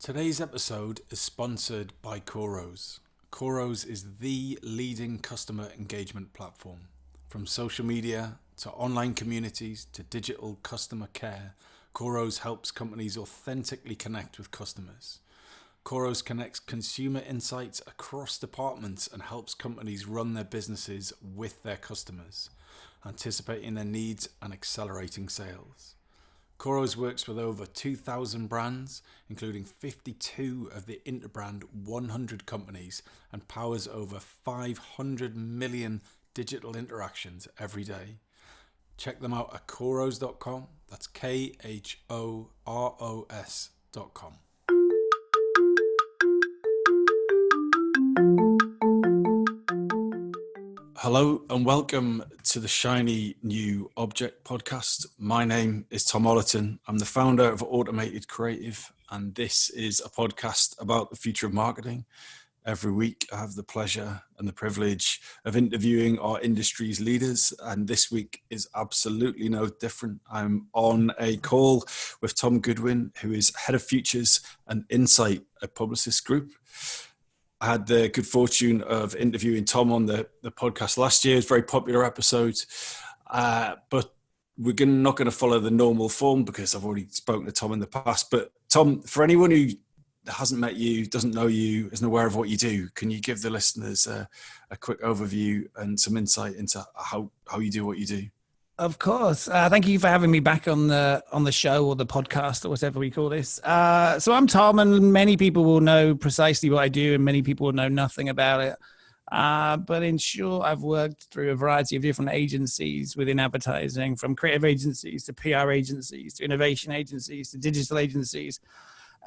Today's episode is sponsored by Coros. Coros is the leading customer engagement platform. From social media to online communities to digital customer care, Coros helps companies authentically connect with customers. Coros connects consumer insights across departments and helps companies run their businesses with their customers, anticipating their needs and accelerating sales. Coros works with over 2,000 brands, including 52 of the Interbrand 100 companies, and powers over 500 million digital interactions every day. Check them out at Coros.com. That's KHOROS.com. Hello and welcome to the Shiny New Object podcast. My name is Tom Ollerton. I'm the founder of Automated Creative, and this is a podcast about the future of marketing. Every week I have the pleasure and the privilege of interviewing our industry's leaders, and this week is absolutely no different. I'm on a call with Tom Goodwin, who is Head of Futures and Insight at Publicis Groupe. I had the good fortune of interviewing Tom on the podcast last year. It's a very popular episode, but we're not going to follow the normal form because I've already spoken to Tom in the past. But Tom, for anyone who hasn't met you, doesn't know you, isn't aware of what you do, can you give the listeners a quick overview and some insight into how you do what you do? Of course. Thank you for having me back on the show or the podcast or whatever we call this. So I'm Tom, and many people will know precisely what I do, and many people will know nothing about it. But in short, I've worked through a variety of different agencies within advertising, from creative agencies to PR agencies to innovation agencies to digital agencies.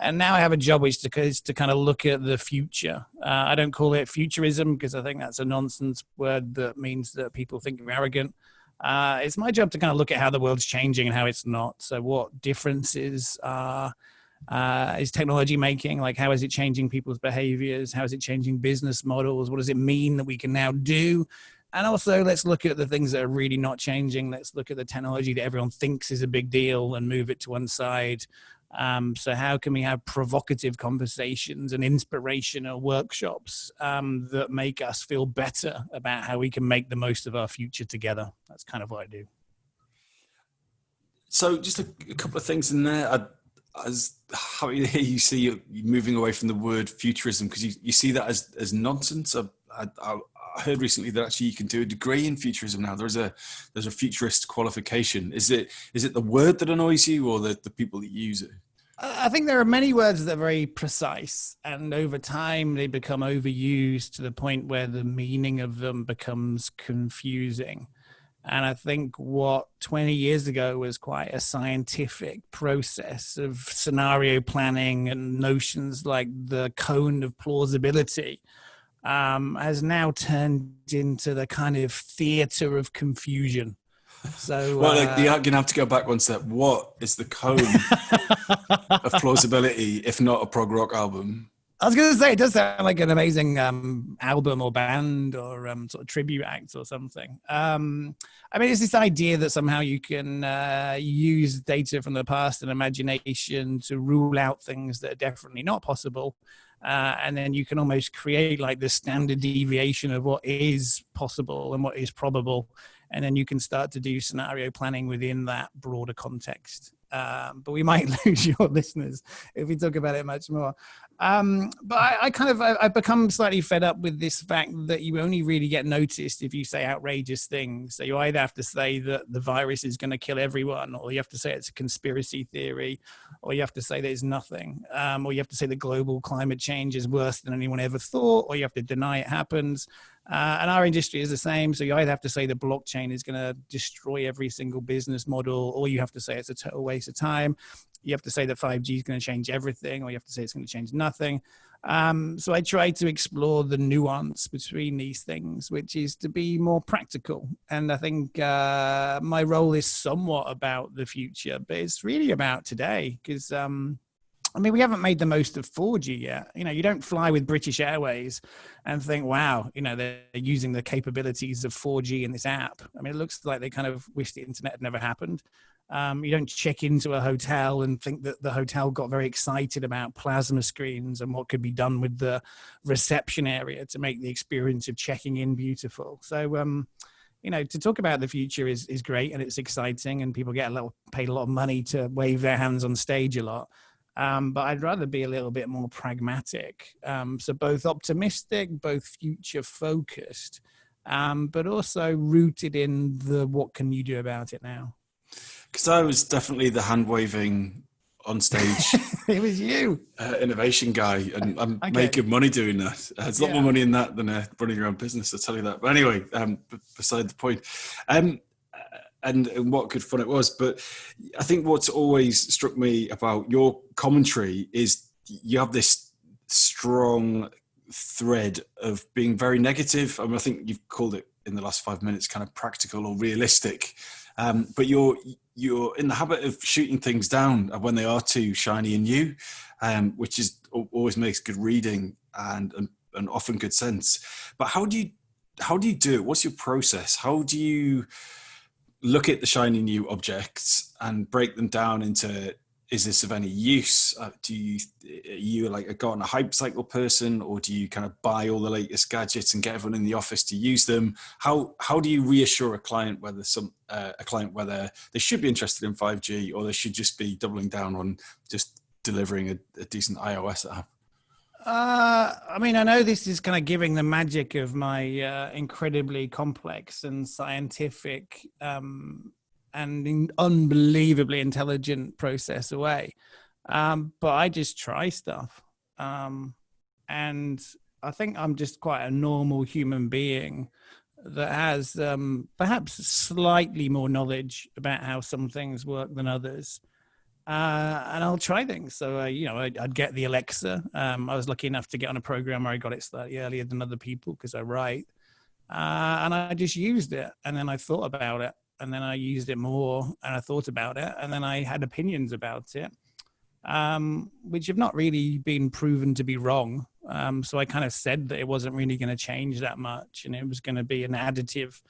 And now I have a job which is to kind of look at the future. I don't call it futurism because I think that's a nonsense word that means that people think we're arrogant. It's my job to kind of look at how the world's changing and how it's not. So what differences is technology making? Like, how is it changing people's behaviors? How is it changing business models? What does it mean that we can now do? And also, let's look at the things that are really not changing. Let's look at the technology that everyone thinks is a big deal and move it to one side. So how can we have provocative conversations and inspirational workshops that make us feel better about how we can make the most of our future together? That's kind of what I do. So just a couple of things in there. How you see you moving away from the word futurism, because you see that as nonsense. I heard recently that actually you can do a degree in futurism now. There's a futurist qualification. Is it the word that annoys you, or the people that use it? I think there are many words that are very precise, and over time they become overused to the point where the meaning of them becomes confusing. And I think what 20 years ago was quite a scientific process of scenario planning and notions like the cone of plausibility has now turned into the kind of theater of confusion. So, well, you're going to have to go back one step. What is the cone of plausibility, if not a prog rock album? I was going to say, it does sound like an amazing album or band or sort of tribute act or something. I mean, it's this idea that somehow you can use data from the past and imagination to rule out things that are definitely not possible. And then you can almost create like the standard deviation of what is possible and what is probable. And then you can start to do scenario planning within that broader context. But we might lose your listeners if we talk about it much more. But I've become slightly fed up with this fact that you only really get noticed if you say outrageous things. So you either have to say that the virus is going to kill everyone, or you have to say it's a conspiracy theory, or you have to say there's nothing, or you have to say that global climate change is worse than anyone ever thought, or you have to deny it happens. And our industry is the same. So you either have to say the blockchain is going to destroy every single business model, or you have to say it's a total waste of time. You have to say that 5G is going to change everything, or you have to say it's going to change nothing. So I try to explore the nuance between these things, which is to be more practical. And I think my role is somewhat about the future, but it's really about today, because I mean, we haven't made the most of 4G yet. You know, you don't fly with British Airways and think, wow, you know, they're using the capabilities of 4G in this app. I mean, it looks like they kind of wish the internet had never happened. You don't check into a hotel and think that the hotel got very excited about plasma screens and what could be done with the reception area to make the experience of checking in beautiful. So, to talk about the future is great, and it's exciting, and people get paid a lot of money to wave their hands on stage a lot. But I'd rather be a little bit more pragmatic. So both optimistic, both future focused, but also rooted in the what can you do about it now? Because I was definitely the hand waving on stage. It was you. Innovation guy, and I'm Okay. making money doing that. There's a lot more money in that than running your own business, I'll tell you that. But anyway, beside the point. And what good fun it was. But I think what's always struck me about your commentary is you have this strong thread of being very negative. I think you've called it in the last 5 minutes kind of practical or realistic. But you're in the habit of shooting things down when they are too shiny and new, which is always makes good reading and often good sense. But how do you do it? What's your process? How do you look at the shiny new objects and break them down into, is this of any use? Are you like a Gartner hype cycle person, or do you kind of buy all the latest gadgets and get everyone in the office to use them? How do you reassure a client whether they should be interested in 5G, or they should just be doubling down on just delivering a decent iOS app? I know this is kind of giving the magic of my incredibly complex and scientific and unbelievably intelligent process away. But I just try stuff. And I think I'm just quite a normal human being that has perhaps slightly more knowledge about how some things work than others. And I'll try things. So, I'd get the Alexa. I was lucky enough to get on a program where I got it slightly earlier than other people because I write. And I just used it. And then I thought about it. And then I used it more, and I thought about it, and then I had opinions about it, which have not really been proven to be wrong. So I kind of said that it wasn't really going to change that much, and it was going to be an additive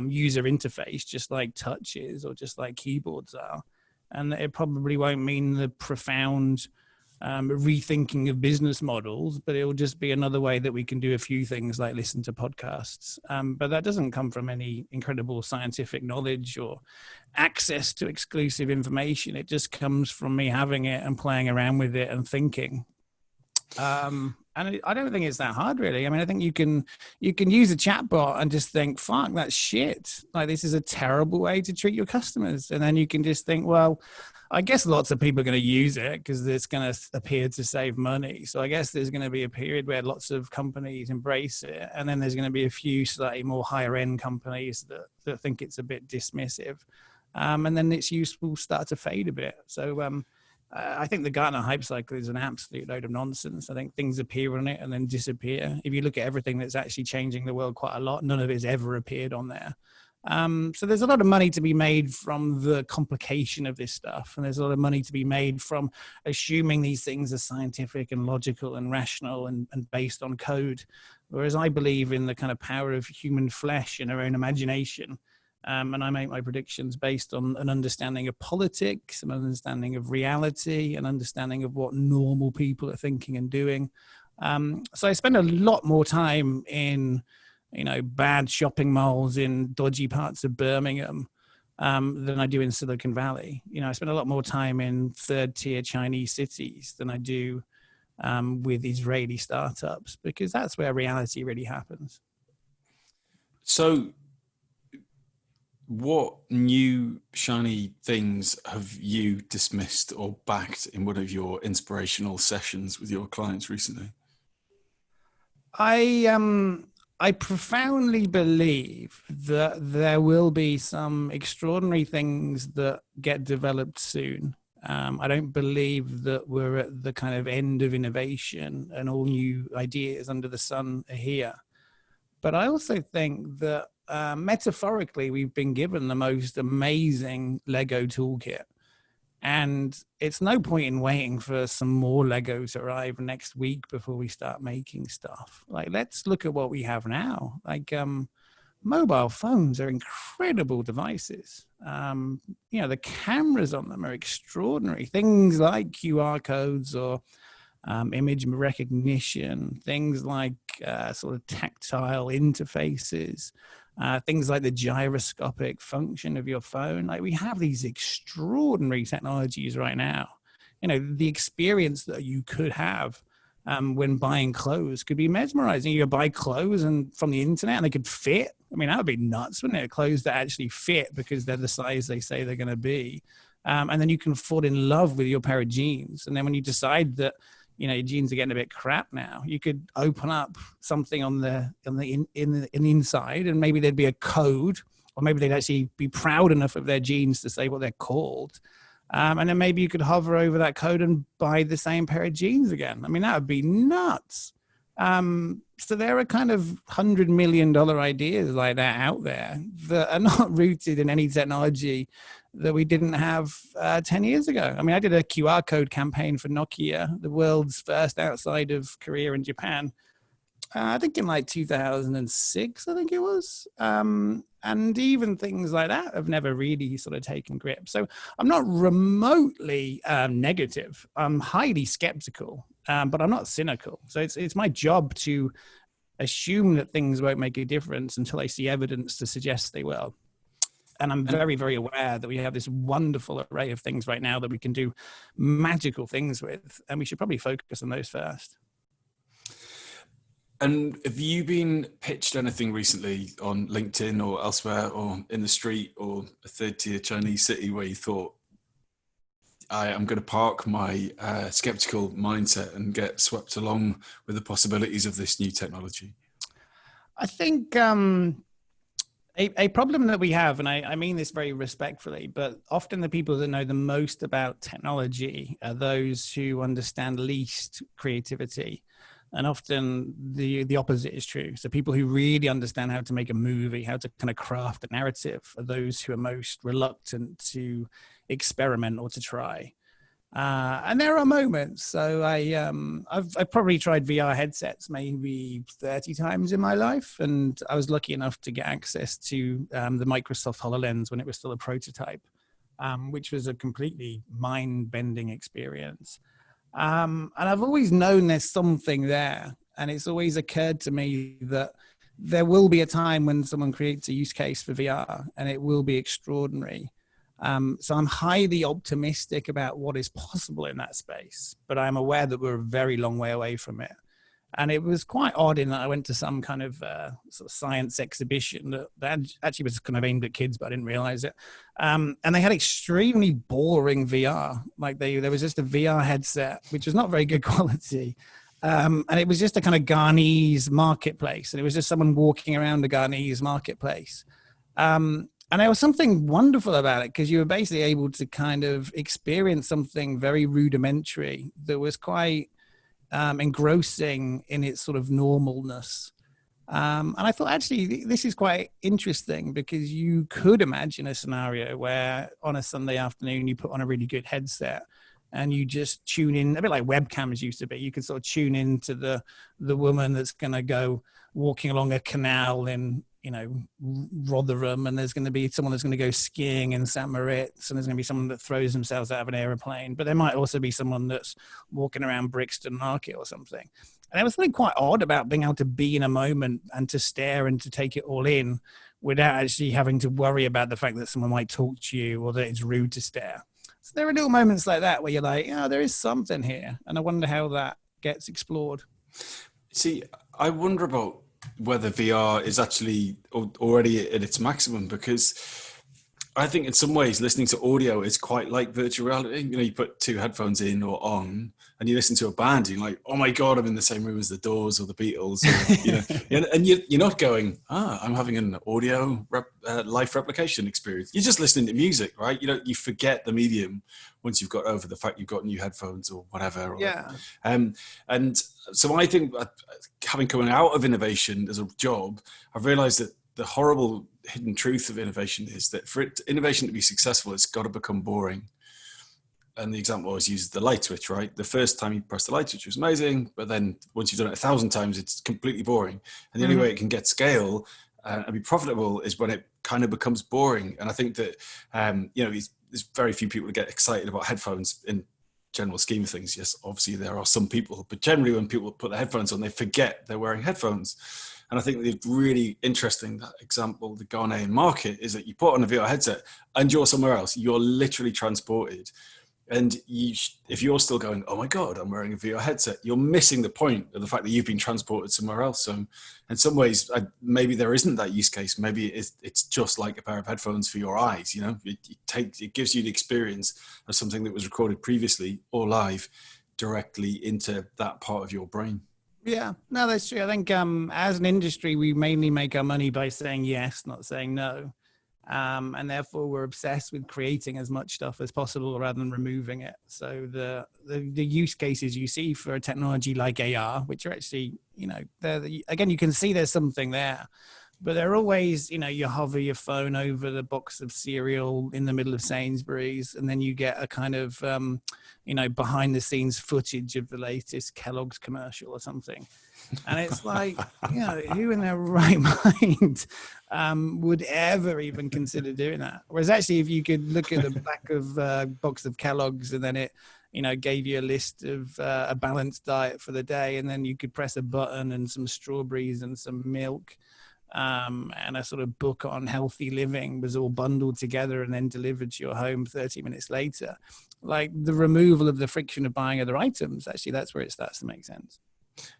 user interface, just like touch is, or just like keyboards are. And it probably won't mean the profound rethinking of business models, but it will just be another way that we can do a few things like listen to podcasts. But that doesn't come from any incredible scientific knowledge or access to exclusive information. It just comes from me having it and playing around with it and thinking. And I don't think it's that hard, really. I think you can use a chatbot and just think, fuck, that's shit. Like, this is a terrible way to treat your customers. And then you can just think, well, I guess lots of people are going to use it because it's going to appear to save money. So I guess there's going to be a period where lots of companies embrace it. And then there's going to be a few slightly more higher end companies that think it's a bit dismissive. And then its use will start to fade a bit. So I think the Gartner hype cycle is an absolute load of nonsense. I think things appear on it and then disappear. If you look at everything that's actually changing the world quite a lot, none of it's ever appeared on there. So there's a lot of money to be made from the complication of this stuff. And there's a lot of money to be made from assuming these things are scientific and logical and rational and based on code. Whereas I believe in the kind of power of human flesh and our own imagination. And I make my predictions based on an understanding of politics, an understanding of reality, an understanding of what normal people are thinking and doing. So I spend a lot more time in bad shopping malls in dodgy parts of Birmingham than I do in Silicon Valley. I spend a lot more time in third-tier Chinese cities than I do with Israeli startups, because that's where reality really happens. So what new shiny things have you dismissed or backed in one of your inspirational sessions with your clients recently? I profoundly believe that there will be some extraordinary things that get developed soon. I don't believe that we're at the kind of end of innovation and all new ideas under the sun are here. But I also think that metaphorically, we've been given the most amazing Lego toolkit. And it's no point in waiting for some more Lego to arrive next week before we start making stuff. Like, let's look at what we have now. Like, mobile phones are incredible devices. The cameras on them are extraordinary. Things like QR codes or image recognition, things like sort of tactile interfaces, things like the gyroscopic function of your phone. Like, we have these extraordinary technologies right now. The experience that you could have when buying clothes could be mesmerizing. You could buy clothes and from the internet and they could fit. I mean, that would be nuts, wouldn't it? Clothes that actually fit because they're the size they say they're going to be. And then you can fall in love with your pair of jeans. And then when you decide that, your jeans are getting a bit crap now, you could open up something on the inside, and maybe there'd be a code, or maybe they'd actually be proud enough of their jeans to say what they're called. And then maybe you could hover over that code and buy the same pair of jeans again. I mean, that would be nuts. So there are kind of $100 million ideas like that out there that are not rooted in any technology that we didn't have 10 years ago. I mean, I did a QR code campaign for Nokia, the world's first outside of Korea and Japan. I think in like 2006, I think it was. And even things like that have never really sort of taken grip. So I'm not remotely negative. I'm highly skeptical, but I'm not cynical. So it's my job to assume that things won't make a difference until I see evidence to suggest they will. And I'm very, very aware that we have this wonderful array of things right now that we can do magical things with. And we should probably focus on those first. And have you been pitched anything recently on LinkedIn or elsewhere, or in the street, or a third-tier Chinese city, where you thought, I am going to park my skeptical mindset and get swept along with the possibilities of this new technology? I think a problem that we have, and I mean this very respectfully, but often the people that know the most about technology are those who understand least creativity. And often the opposite is true. So people who really understand how to make a movie, how to kind of craft a narrative, are those who are most reluctant to experiment or to try. And there are moments. So I've probably tried VR headsets maybe 30 times in my life. And I was lucky enough to get access to the Microsoft HoloLens when it was still a prototype, which was a completely mind-bending experience. And I've always known there's something there. And it's always occurred to me that there will be a time when someone creates a use case for VR and it will be extraordinary. So I'm highly optimistic about what is possible in that space, but I'm aware that we're a very long way away from it. And it was quite odd in that I went to some kind of sort of science exhibition that actually was kind of aimed at kids, but I didn't realize it. And they had extremely boring VR. Like there was just a VR headset, which was not very good quality. And it was just a kind of Ghanese marketplace. And it was just someone walking around the Ghanese marketplace. And there was something wonderful about it because you were basically able to kind of experience something very rudimentary that was quite engrossing in its sort of normalness. And I thought, actually, this is quite interesting because you could imagine a scenario where on a Sunday afternoon, you put on a really good headset and you just tune in, a bit like webcams used to be. You could sort of tune in to the woman that's going to go walking along a canal in, Rotherham, and there's going to be someone that's going to go skiing in St. Moritz, and there's going to be someone that throws themselves out of an aeroplane, but there might also be someone that's walking around Brixton Market or something. And there was something quite odd about being able to be in a moment and to stare and to take it all in without actually having to worry about the fact that someone might talk to you or that it's rude to stare. So there are little moments like that where you're like, there is something here. And I wonder how that gets explored. See, I wonder about whether VR is actually already at its maximum, because I think in some ways listening to audio is quite like virtual reality. You put two headphones in or on and you listen to a band and you're like, oh my God, I'm in the same room as the Doors or the Beatles. Or, and you're not going, I'm having an audio life replication experience. You're just listening to music, right? You forget the medium once you've got over the fact you've got new headphones or whatever. Yeah. And so I think having coming out of innovation as a job, I've realized that the horrible hidden truth of innovation is that for innovation to be successful, it's got to become boring. And the example I always use is the light switch, right? The first time you press the light switch was amazing, but then once you've done it 1,000 times, it's completely boring. And the only way it can get scale and be profitable is when it kind of becomes boring. And I think that, there's very few people who get excited about headphones in general scheme of things. Yes, obviously there are some people, but generally when people put their headphones on, they forget they're wearing headphones. And I think the really interesting that example, the Ghanaian market, is that you put on a VR headset and you're somewhere else. You're literally transported. And if you're still going, oh my God, I'm wearing a VR headset, you're missing the point of the fact that you've been transported somewhere else. So in some ways, maybe there isn't that use case. Maybe it's just like a pair of headphones for your eyes. It gives you the experience of something that was recorded previously or live directly into that part of your brain. Yeah, no, that's true. I think as an industry, we mainly make our money by saying yes, not saying no. And therefore, we're obsessed with creating as much stuff as possible rather than removing it. So the use cases you see for a technology like AR, which are actually, again, you can see there's something there. But they're always, you hover your phone over the box of cereal in the middle of Sainsbury's, and then you get a kind of, behind the scenes footage of the latest Kellogg's commercial or something. And it's like, who in their right mind would ever even consider doing that? Whereas actually, if you could look at the back of a box of Kellogg's and then it, gave you a list of a balanced diet for the day, and then you could press a button and some strawberries and some milk, and a sort of book on healthy living was all bundled together and then delivered to your home 30 minutes later. Like the removal of the friction of buying other items, actually, that's where it starts to make sense.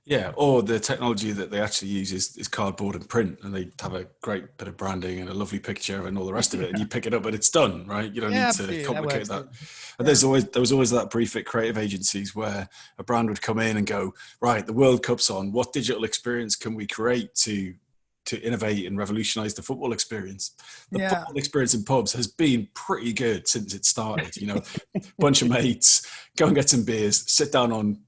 Yeah, or the technology that they actually use is cardboard and print, and they have a great bit of branding and a lovely picture and all the rest of it, and you pick it up and it's done, right? You don't need to complicate that. And there was always that brief at creative agencies where a brand would come in and go, right, the World Cup's on, what digital experience can we create to innovate and revolutionize the football experience? The football experience in pubs has been pretty good since it started. Bunch of mates, go and get some beers, sit down on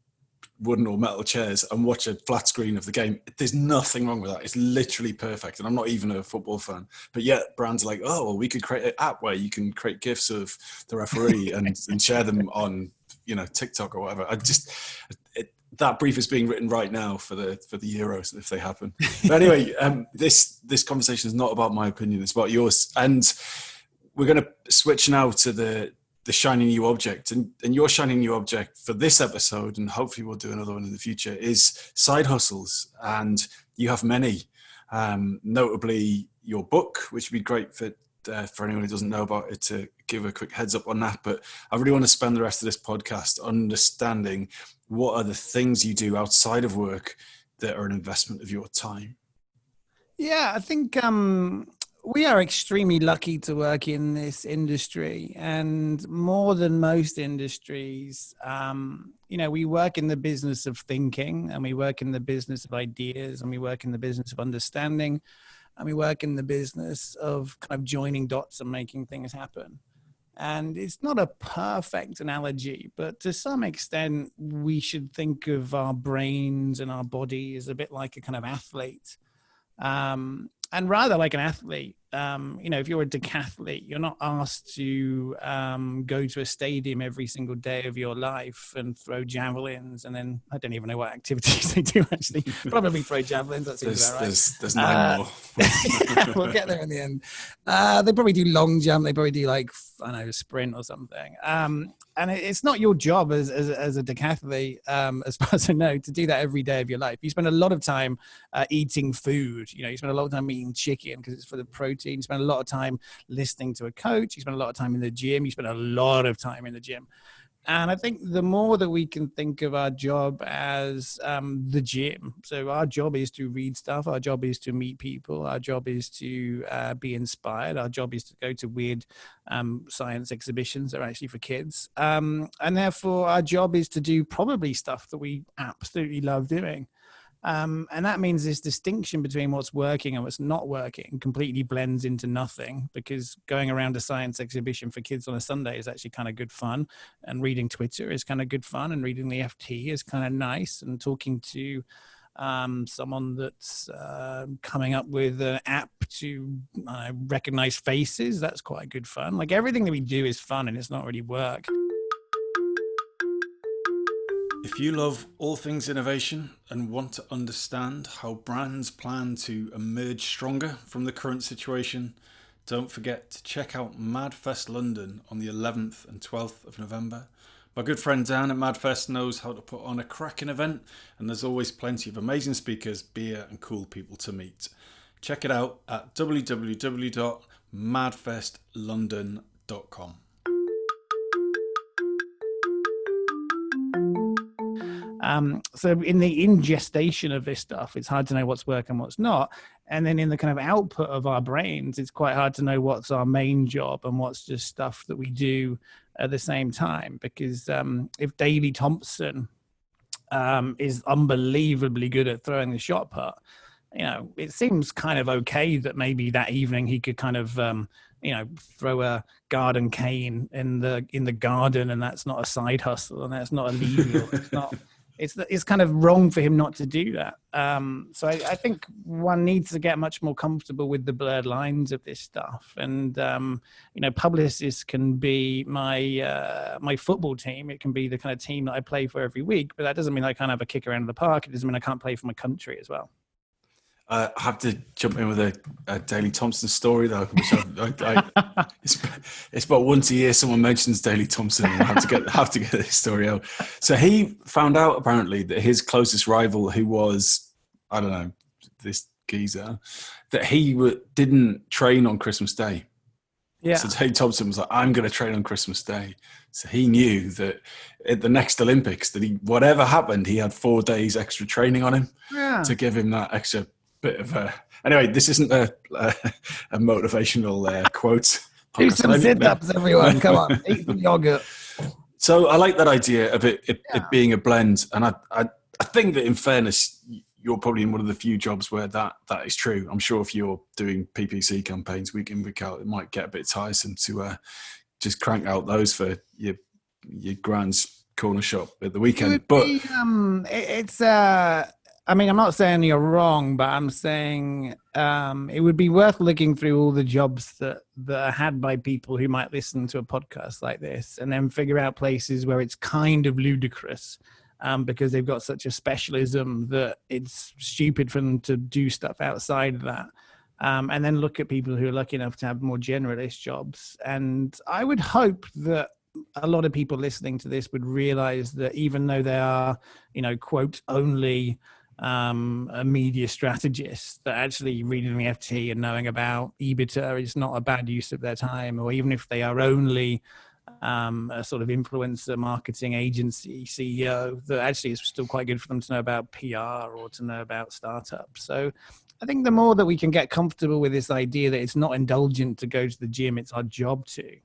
wooden or metal chairs and watch a flat screen of the game. There's nothing wrong with that. It's literally perfect. And I'm not even a football fan, but yet brands are like, oh, well, we could create an app where you can create GIFs of the referee and share them on, TikTok or whatever. That brief is being written right now for the Euros if they happen. But anyway, this conversation is not about my opinion. It's about yours. And we're going to switch now to the shiny new object, and your shiny new object for this episode, and hopefully we'll do another one in the future, is side hustles. And you have many, notably your book, which would be great for anyone who doesn't know about it to give a quick heads up on that. But I really want to spend the rest of this podcast understanding what are the things you do outside of work that are an investment of your time. Yeah, I think we are extremely lucky to work in this industry, and more than most industries, we work in the business of thinking, and we work in the business of ideas, and we work in the business of understanding, and we work in the business of kind of joining dots and making things happen. And it's not a perfect analogy, but to some extent, we should think of our brains and our body as a bit like a kind of athlete. And rather like an athlete, if you're a decathlete, you're not asked to go to a stadium every single day of your life and throw javelins. And then I don't even know what activities they do, actually. Probably throw javelins. That seems about right. There's 9 more. We'll get there in the end. They probably do long jump. They probably do a sprint or something. And it's not your job as a decathlete, as far as I know, to do that every day of your life. You spend a lot of time eating food. You spend a lot of time eating chicken because it's for the protein. You spend a lot of time listening to a coach. You spend a lot of time in the gym. You spend a lot of time in the gym. And I think the more that we can think of our job as the gym. So our job is to read stuff. Our job is to meet people. Our job is to be inspired. Our job is to go to weird science exhibitions that are actually for kids. And therefore, our job is to do probably stuff that we absolutely love doing. And that means this distinction between what's working and what's not working completely blends into nothing, because going around a science exhibition for kids on a Sunday is actually kind of good fun, and reading Twitter is kind of good fun, and reading the FT is kind of nice, and talking to someone that's coming up with an app to recognize faces, that's quite good fun. Like everything that we do is fun, and it's not really work. If you love all things innovation and want to understand how brands plan to emerge stronger from the current situation, don't forget to check out MadFest London on the 11th and 12th of November. My good friend Dan at MadFest knows how to put on a cracking event, and there's always plenty of amazing speakers, beer and cool people to meet. Check it out at www.madfestlondon.com. So in the ingestation of this stuff, it's hard to know what's working and what's not. And then in the kind of output of our brains, it's quite hard to know what's our main job and what's just stuff that we do at the same time. Because if Daley Thompson is unbelievably good at throwing the shot put, you know, it seems kind of okay that maybe that evening he could kind of, you know, throw a garden cane in the garden, and that's not a side hustle and that's not illegal. It's not. It's kind of wrong for him not to do that. So I think one needs to get much more comfortable with the blurred lines of this stuff. And, you know, Publicis can be my football team. It can be the kind of team that I play for every week, but that doesn't mean I can't have a kick around the park. It doesn't mean I can't play for my country as well. I have to jump in with a Daley Thompson story, though. Which it's about once a year someone mentions Daley Thompson, and I have to get this story out. So he found out apparently that his closest rival, who was, I don't know, this geezer, that he didn't train on Christmas Day. Yeah. So Daley Thompson was like, "I'm going to train on Christmas Day." So he knew that at the next Olympics, that whatever happened, he had 4 days extra training on him to give him that extra bit of a. Anyway, this isn't a motivational quote. Do some sit-ups, everyone. Come on, eat some yogurt. So I like that idea of it being a blend, and I think that in fairness, you're probably in one of the few jobs where that is true. I'm sure if you're doing PPC campaigns week in, week out, it might get a bit tiresome to just crank out those for your grand's corner shop at the weekend. But it's I mean, I'm not saying you're wrong, but I'm saying it would be worth looking through all the jobs that are had by people who might listen to a podcast like this, and then figure out places where it's kind of ludicrous because they've got such a specialism that it's stupid for them to do stuff outside of that. And then look at people who are lucky enough to have more generalist jobs. And I would hope that a lot of people listening to this would realize that even though they are, you know, quote, only a media strategist, that actually reading the FT and knowing about EBITDA is not a bad use of their time. Or even if they are only a sort of influencer marketing agency CEO, that actually is still quite good for them to know about PR or to know about startups. So I think the more that we can get comfortable with this idea that it's not indulgent to go to the gym, it's our job to.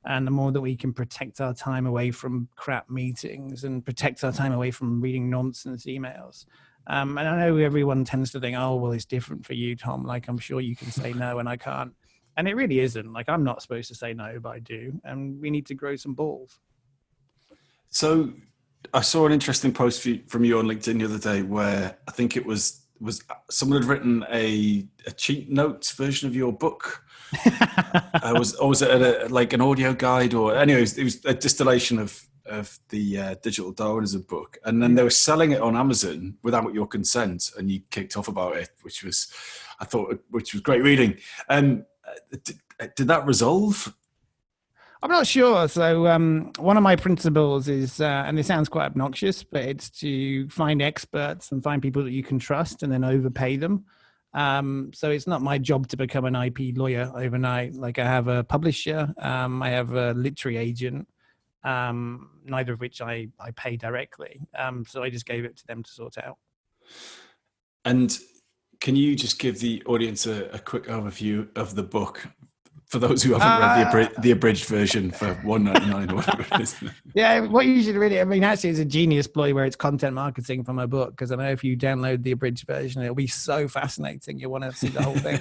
And the more that we can protect our time away from crap meetings and protect our time away from reading nonsense emails. And I know everyone tends to think, oh, well, it's different for you, Tom. Like, I'm sure you can say no and I can't. And it really isn't. Like, I'm not supposed to say no, but I do. And we need to grow some balls. So I saw an interesting post from you on LinkedIn the other day where I think it was someone had written a cheat notes version of your book. Was it like an audio guide, or anyways, it was a distillation of the Digital Darwinism book, and then they were selling it on Amazon without your consent, and you kicked off about it, which was great reading. Did that resolve? I'm not sure. So one of my principles is, and this sounds quite obnoxious, but it's to find experts and find people that you can trust and then overpay them. So it's not my job to become an IP lawyer overnight. Like, I have a publisher, I have a literary agent, neither of which I pay directly. So I just gave it to them to sort out. And can you just give the audience a quick overview of the book for those who haven't read the abridged version for $1.99 or whatever it is? Yeah, what you should really, I mean, actually it's a genius ploy where it's content marketing from a book, because I know if you download the abridged version, it'll be so fascinating. You'll want to see the whole thing.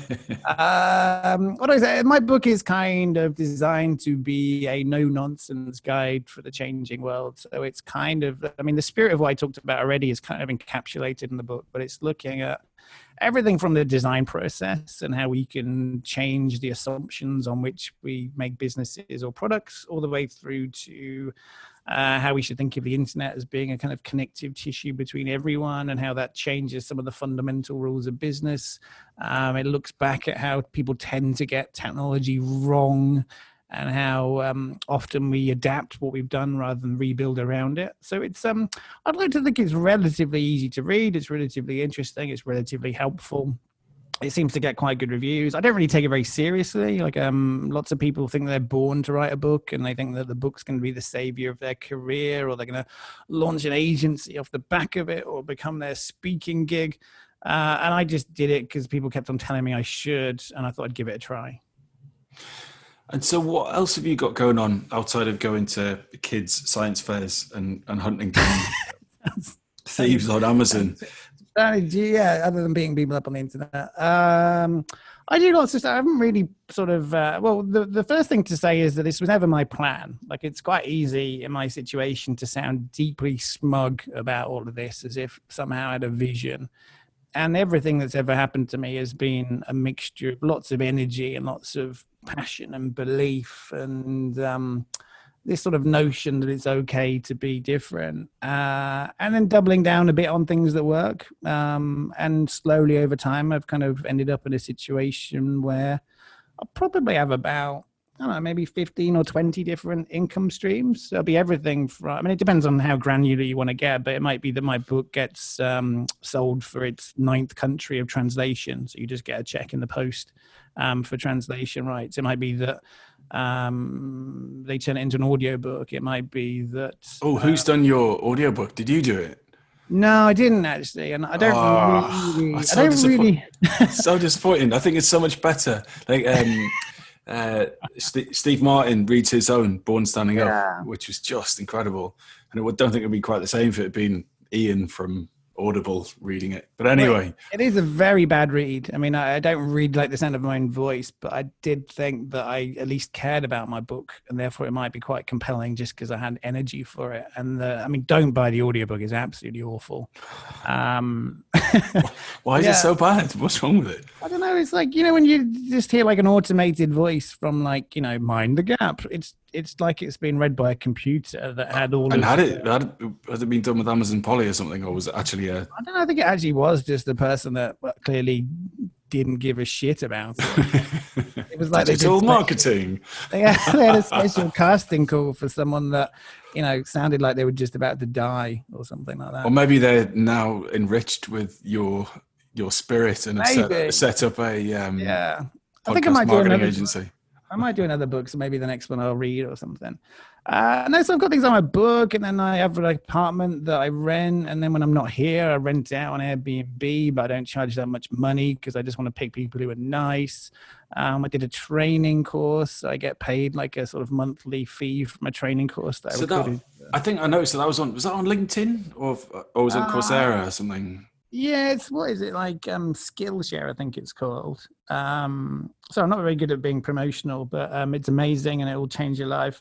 What I say, my book is kind of designed to be a no-nonsense guide for the changing world. So it's kind of, I mean, the spirit of what I talked about already is kind of encapsulated in the book, but it's looking at everything from the design process and how we can change the assumptions on which we make businesses or products, all the way through to how we should think of the internet as being a kind of connective tissue between everyone, and how that changes some of the fundamental rules of business. It looks back at how people tend to get technology wrong, and how often we adapt what we've done rather than rebuild around it. So it's I'd like to think it's relatively easy to read. It's relatively interesting. It's relatively helpful. It seems to get quite good reviews. I don't really take it very seriously. Like lots of people think they're born to write a book, and they think that the book's going to be the savior of their career, or they're going to launch an agency off the back of it, or become their speaking gig. And I just did it because people kept on telling me I should, and I thought I'd give it a try. And so what else have you got going on outside of going to kids' science fairs and hunting down thieves on Amazon? Yeah, other than beating people up on the internet. I do lots of stuff. I haven't really sort of, well, the first thing to say is that this was never my plan. Like, it's quite easy in my situation to sound deeply smug about all of this, as if somehow I had a vision. And everything that's ever happened to me has been a mixture of lots of energy and lots of passion and belief, and this sort of notion that it's okay to be different, and then doubling down a bit on things that work. And slowly over time, I've kind of ended up in a situation where I'll probably have about, I don't know, maybe 15 or 20 different income streams. There'll be everything from, I mean, it depends on how granular you want to get, but it might be that my book gets sold for its 9th country of translation. So you just get a check in the post for translation rights. It might be that they turn it into an audiobook. It might be that... Oh, who's done your audiobook? Did you do it? No, I didn't actually, and I don't really. So disappointing. I think it's so much better. Like Steve Martin reads his own Born Standing Up, which was just incredible, and I don't think it'd be quite the same if it had been Ian from Audible reading it. But anyway, it is a very bad read. I mean, I don't read like the sound of my own voice, but I did think that I at least cared about my book, and therefore it might be quite compelling just because I had energy for it. And I mean, don't buy the audiobook. It's absolutely awful. Why is it so bad? What's wrong with it? I don't know. It's like, you know, when you just hear like an automated voice from, like, you know, Mind the Gap. It's like it's been read by a computer that had all. And had it been done with Amazon Polly or something, or was it actually a? I don't know. I think it actually was just the person that clearly didn't give a shit about it. It was like digital marketing. They had a special casting call for someone that, you know, sounded like they were just about to die or something like that. Or maybe they're now enriched with your spirit and have set up a I think I might do another agency. I might do another book, so maybe the next one I'll read or something. No, so I've got things on my book, and then I have an apartment that I rent, and then when I'm not here, I rent out on Airbnb, but I don't charge that much money because I just want to pick people who are nice. I did a training course. I get paid like a sort of monthly fee for my training course that I recorded. I think I noticed that was that on LinkedIn or was it Coursera or something? Yeah, it's, what is it, like Skillshare, I think it's called. So I'm not very good at being promotional, but it's amazing and it will change your life.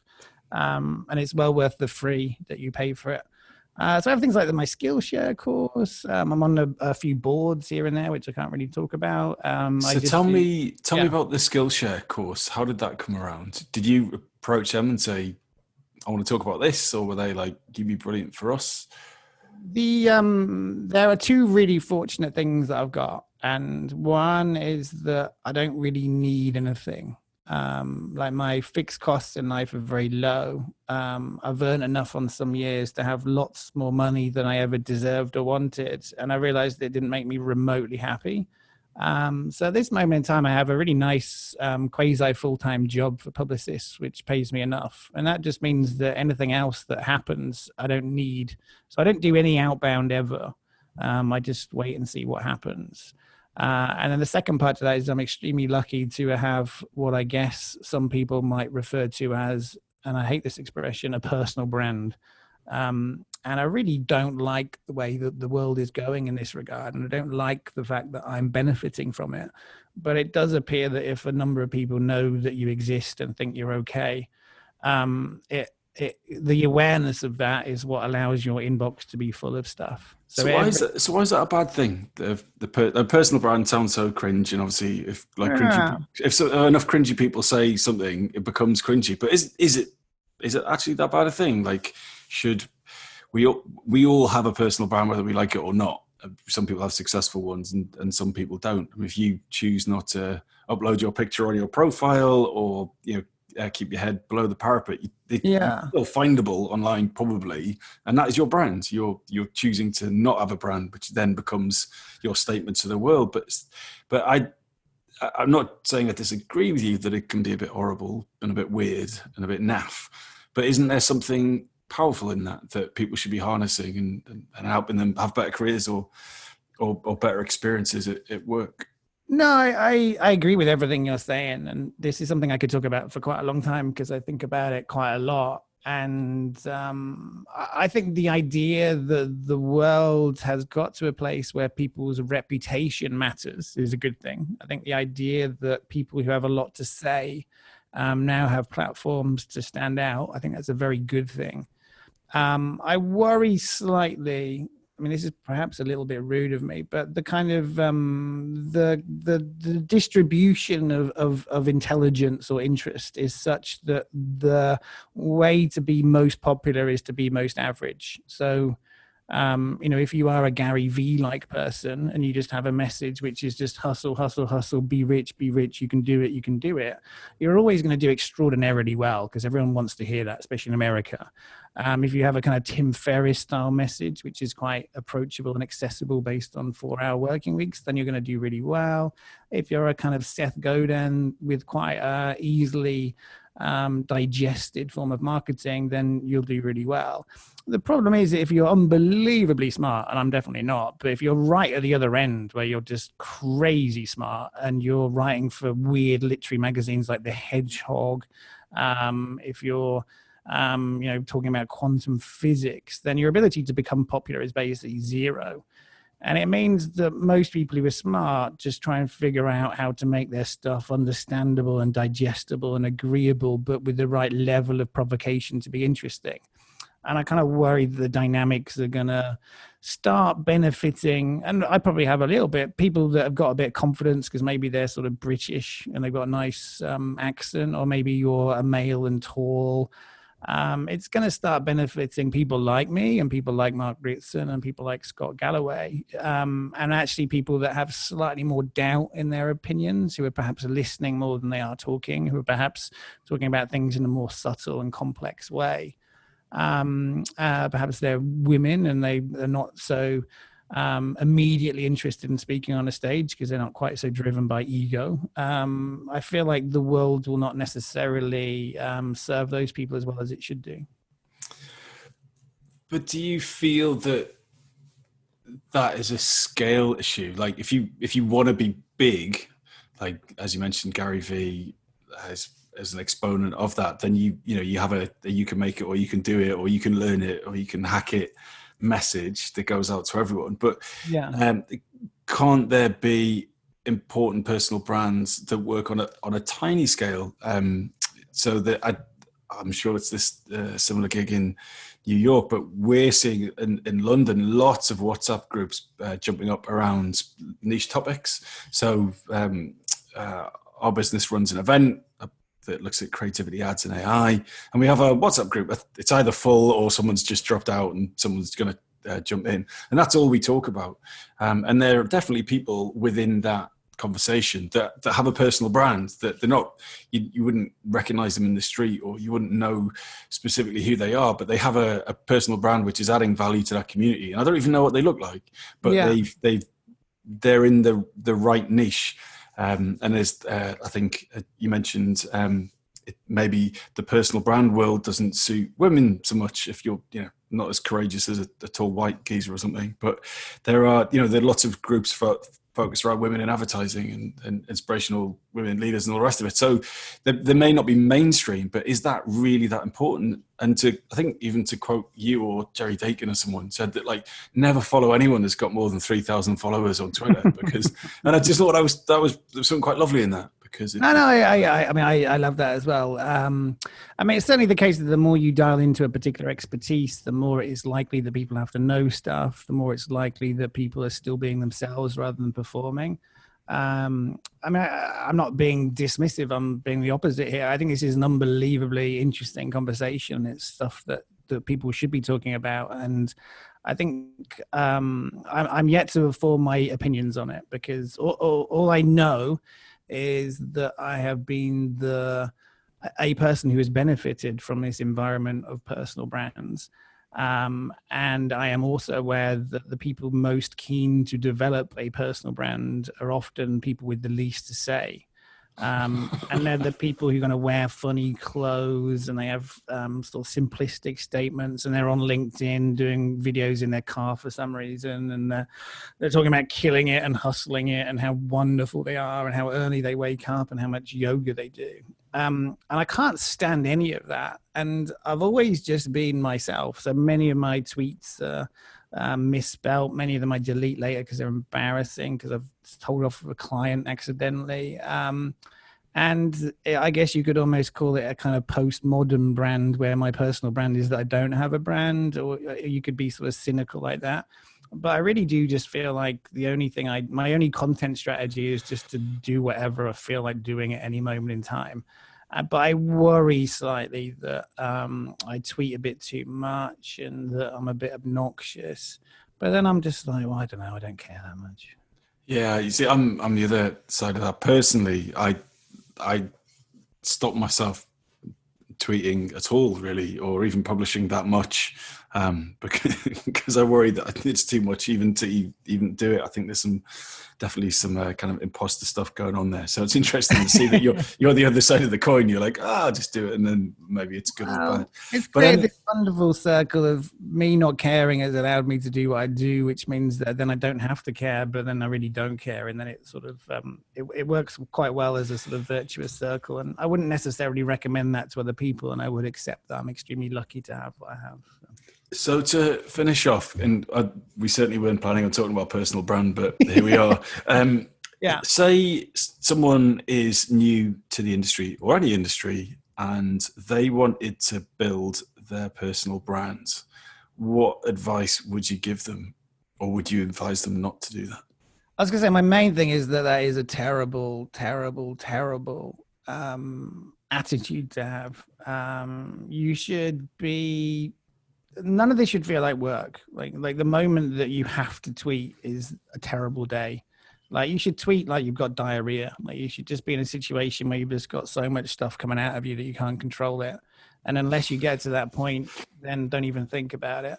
And it's well worth the free that you pay for it. So I have things like my Skillshare course. I'm on a few boards here and there, which I can't really talk about. So tell me about the Skillshare course. How did that come around? Did you approach them and say, I want to talk about this? Or were they like, you'd be brilliant for us? There are two really fortunate things that I've got, and one is that I don't really need anything. Like, my fixed costs in life are very low. I've earned enough on some years to have lots more money than I ever deserved or wanted, and I realized it didn't make me remotely happy. So at this moment in time, I have a really nice quasi full-time job for Publicis, which pays me enough. And that just means that anything else that happens, I don't need. So I don't do any outbound ever. I just wait and see what happens. And then the second part to that is I'm extremely lucky to have what I guess some people might refer to as, and I hate this expression, a personal brand. And I really don't like the way that the world is going in this regard. And I don't like the fact that I'm benefiting from it. But it does appear that if a number of people know that you exist and think you're okay, it the awareness of that is what allows your inbox to be full of stuff. So why is that a bad thing? The personal brand sounds so cringe, and obviously, if enough cringy people say something, it becomes cringy. But is it actually that bad a thing? Like, should we all have a personal brand, whether we like it or not? Some people have successful ones, and some people don't. I mean, if you choose not to upload your picture on your profile, or keep your head below the parapet, you're still findable online probably, and that is your brand. You're choosing to not have a brand, which then becomes your statement to the world. But I'm not saying I disagree with you that it can be a bit horrible and a bit weird and a bit naff, but isn't there something powerful in that people should be harnessing and helping them have better careers or better experiences at work? No, I agree with everything you're saying. And this is something I could talk about for quite a long time because I think about it quite a lot. And I think the idea that the world has got to a place where people's reputation matters is a good thing. I think the idea that people who have a lot to say now have platforms to stand out, I think that's a very good thing. I worry slightly. I mean, this is perhaps a little bit rude of me, but the kind of the distribution of intelligence or interest is such that the way to be most popular is to be most average. So, if you are a Gary V-like person and you just have a message which is just hustle, hustle, hustle, be rich, you can do it, you're always going to do extraordinarily well because everyone wants to hear that, especially in America. If you have a kind of Tim Ferriss style message, which is quite approachable and accessible based on 4-hour working weeks, then you're going to do really well. If you're a kind of Seth Godin with quite a easily digested form of marketing, then you'll do really well. The problem is if you're unbelievably smart, and I'm definitely not, but if you're right at the other end where you're just crazy smart and you're writing for weird literary magazines like The Hedgehog, if you're talking about quantum physics, then your ability to become popular is basically zero. And it means that most people who are smart just try and figure out how to make their stuff understandable and digestible and agreeable, but with the right level of provocation to be interesting. And I kind of worry that the dynamics are going to start benefiting, and I probably have a little bit, people that have got a bit of confidence because maybe they're sort of British and they've got a nice accent, or maybe you're a male and tall. It's going to start benefiting people like me and people like Mark Ritson and people like Scott Galloway, and actually people that have slightly more doubt in their opinions, who are perhaps listening more than they are talking, who are perhaps talking about things in a more subtle and complex way. Perhaps they're women and they're not so immediately interested in speaking on a stage because they're not quite so driven by ego. I feel like the world will not necessarily serve those people as well as it should do. But do you feel that is a scale issue? Like if you want to be big, like as you mentioned, Gary V as an exponent of that, then you have you can make it, or you can do it, or you can learn it, or you can hack it message that goes out to everyone. But can't there be important personal brands that work on a tiny scale? So that I'm sure it's this similar gig in New York, but we're seeing in London lots of WhatsApp groups jumping up around niche topics. So our business runs an event that looks at creativity, ads, and AI. And we have a WhatsApp group. It's either full or someone's just dropped out and someone's going to jump in. And that's all we talk about. And there are definitely people within that conversation that have a personal brand, that they're not, you wouldn't recognize them in the street, or you wouldn't know specifically who they are, but they have a personal brand which is adding value to that community. And I don't even know what they look like, but they're in the right niche. And there's, I think you mentioned maybe the personal brand world doesn't suit women so much if you're, not as courageous as a tall white geezer or something. But there are lots of groups focused around women in advertising and inspirational women leaders and all the rest of it. So they may not be mainstream, but is that really that important? And I think even to quote you or Jerry Dakin or someone said that, like, never follow anyone that's got more than 3,000 followers on Twitter because, and I just thought there was something quite lovely in that, Because No, I mean, I love that as well. I mean, it's certainly the case that the more you dial into a particular expertise, the more it is likely that people have to know stuff, the more it's likely that people are still being themselves rather than performing. I mean, I'm not being dismissive. I'm being the opposite here. I think this is an unbelievably interesting conversation. It's stuff that people should be talking about. And I think I'm yet to form my opinions on it, because all I know is that I have been a person who has benefited from this environment of personal brands. And I am also aware that the people most keen to develop a personal brand are often people with the least to say. And they're the people who are going to wear funny clothes, and they have sort of simplistic statements, and they're on LinkedIn doing videos in their car for some reason, and they're talking about killing it and hustling it and how wonderful they are and how early they wake up and how much yoga they do. And I can't stand any of that. And I've always just been myself. So many of my tweets are misspelt. Many of them I delete later because they're embarrassing, because I've told off a client accidentally. And I guess you could almost call it a kind of postmodern brand, where my personal brand is that I don't have a brand, or you could be sort of cynical like that. But I really do just feel like my only content strategy is just to do whatever I feel like doing at any moment in time. But I worry slightly that I tweet a bit too much and that I'm a bit obnoxious. But then I'm just like, well, I don't know. I don't care that much. Yeah, you see, I'm the other side of that. Personally, I stopped myself tweeting at all, really, or even publishing that much, because I worry that it's too much even to even do it. I think there's definitely some kind of imposter stuff going on there. So it's interesting to see that you're the other side of the coin. You're like, I'll just do it, and then maybe it's good or bad. It's created this wonderful circle of me not caring has allowed me to do what I do, which means that then I don't have to care, but then I really don't care, and then it sort of it works quite well as a sort of virtuous circle. And I wouldn't necessarily recommend that to other people, and I would accept that I'm extremely lucky to have what I have. So to finish off, and we certainly weren't planning on talking about personal brand, but here we are. Yeah. Say someone is new to the industry or any industry, and they wanted to build their personal brand. What advice would you give them, or would you advise them not to do that? I was going to say, my main thing is that is a terrible, terrible, terrible attitude to have. You should be... None of this should feel like work. Like the moment that you have to tweet is a terrible day. Like, you should tweet like you've got diarrhea. Like, you should just be in a situation where you've just got so much stuff coming out of you that you can't control it. And unless you get to that point, then don't even think about it.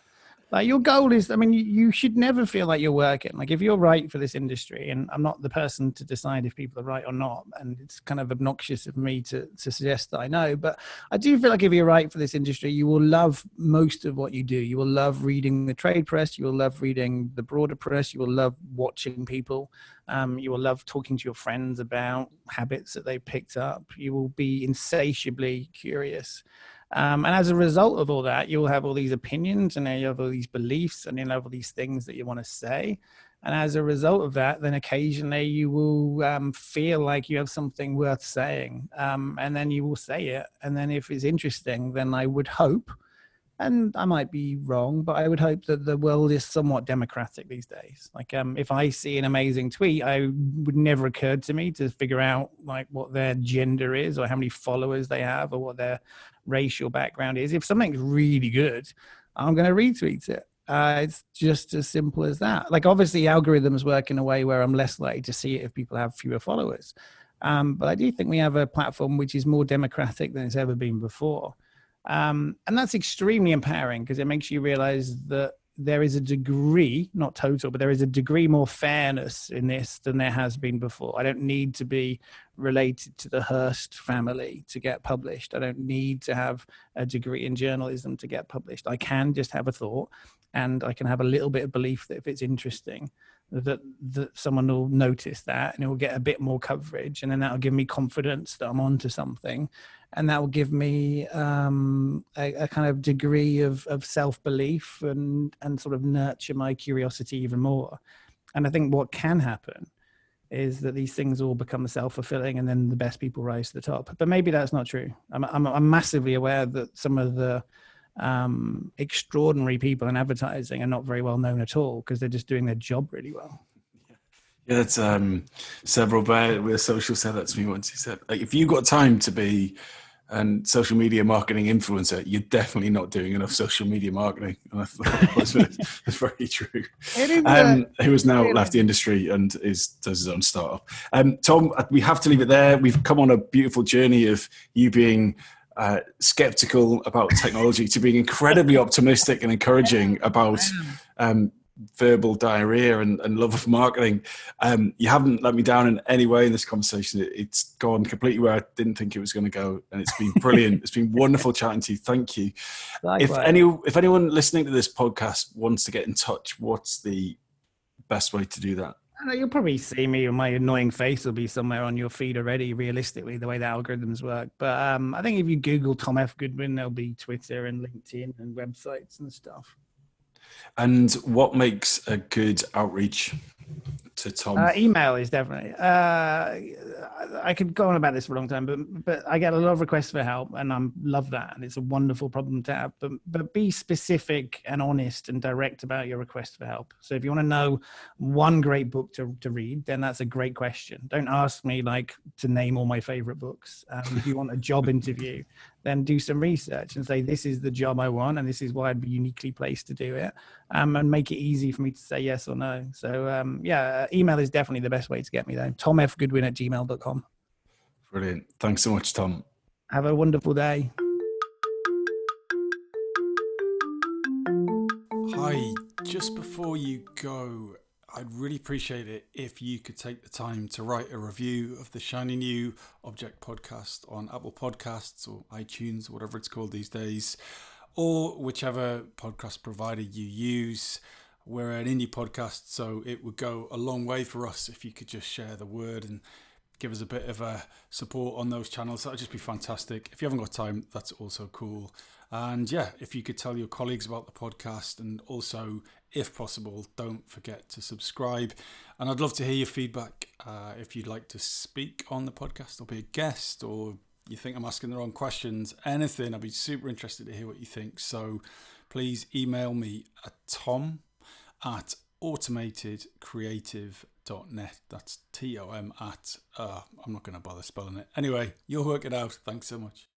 Like, your goal is, I mean, you should never feel like you're working. Like, if you're right for this industry, and I'm not the person to decide if people are right or not, and it's kind of obnoxious of me to suggest that I know, but I do feel like if you're right for this industry, you will love most of what you do. You will love reading the trade press. You will love reading the broader press. You will love watching people. You will love talking to your friends about habits that they picked up. You will be insatiably curious. And as a result of all that, you'll have all these opinions, and then you have all these beliefs, and you'll have all these things that you want to say. And as a result of that, then occasionally you will feel like you have something worth saying. And then you will say it. And then if it's interesting, then I would hope, and I might be wrong, but I would hope that the world is somewhat democratic these days. Like, if I see an amazing tweet, I would never occurred to me to figure out like what their gender is, or how many followers they have, or what their racial background is. If something's really good, I'm going to retweet it. It's just as simple as that. Like, obviously algorithms work in a way where I'm less likely to see it if people have fewer followers. But I do think we have a platform which is more democratic than it's ever been before. And that's extremely empowering, because it makes you realize that there is a degree, not total, but there is a degree more fairness in this than there has been before. I don't need to be related to the Hearst family to get published. I don't need to have a degree in journalism to get published. I can just have a thought, and I can have a little bit of belief that if it's interesting, that someone will notice that, and it will get a bit more coverage, and then that will give me confidence that I'm onto something, and that will give me a kind of degree of self-belief and sort of nurture my curiosity even more. And I think what can happen is that these things all become self-fulfilling and then the best people rise to the top. But maybe that's not true. I'm massively aware that some of the extraordinary people in advertising are not very well known at all because they're just doing their job really well. Yeah, it's several bear with social said that to me once. He said, like, if you got time to be a social media marketing influencer, you're definitely not doing enough social media marketing. And I thought that's very true. Who has now left the industry and does his own startup. Tom, we have to leave it there. We've come on a beautiful journey of you being skeptical about technology to being incredibly optimistic and encouraging about verbal diarrhea and love of marketing. You haven't let me down in any way in this conversation. It's gone completely where I didn't think it was going to go, and it's been brilliant. It's been wonderful chatting to you. Thank you. If anyone listening to this podcast wants to get in touch, what's the best way to do that? You'll probably see me, or my annoying face will be somewhere on your feed already, realistically, the way the algorithms work. But I think if you Google Tom F. Goodwin, there'll be Twitter and LinkedIn and websites and stuff. And what makes a good outreach to Tom? Email is definitely. I could go on about this for a long time, but I get a lot of requests for help, and I love that, and it's a wonderful problem to have. But be specific and honest and direct about your request for help. So if you want to know one great book to read, then that's a great question. Don't ask me like to name all my favorite books. If you want a job interview, then do some research and say, this is the job I want, and this is why I'd be uniquely placed to do it, and make it easy for me to say yes or no. So email is definitely the best way to get me though. tomfgoodwin@gmail.com. Brilliant. Thanks so much, Tom. Have a wonderful day. Hi, just before you go, I'd really appreciate it if you could take the time to write a review of the Shiny New Object podcast on Apple Podcasts or iTunes, whatever it's called these days, or whichever podcast provider you use. We're an indie podcast, so it would go a long way for us if you could just share the word and give us a bit of a support on those channels. That would just be fantastic. If you haven't got time, that's also cool. And yeah, if you could tell your colleagues about the podcast, and also, if possible, don't forget to subscribe. And I'd love to hear your feedback. If you'd like to speak on the podcast or be a guest, or you think I'm asking the wrong questions, anything, I'd be super interested to hear what you think. So please email me at tom@automatedcreative.net. That's TOM at, I'm not going to bother spelling it. Anyway, you'll work it out. Thanks so much.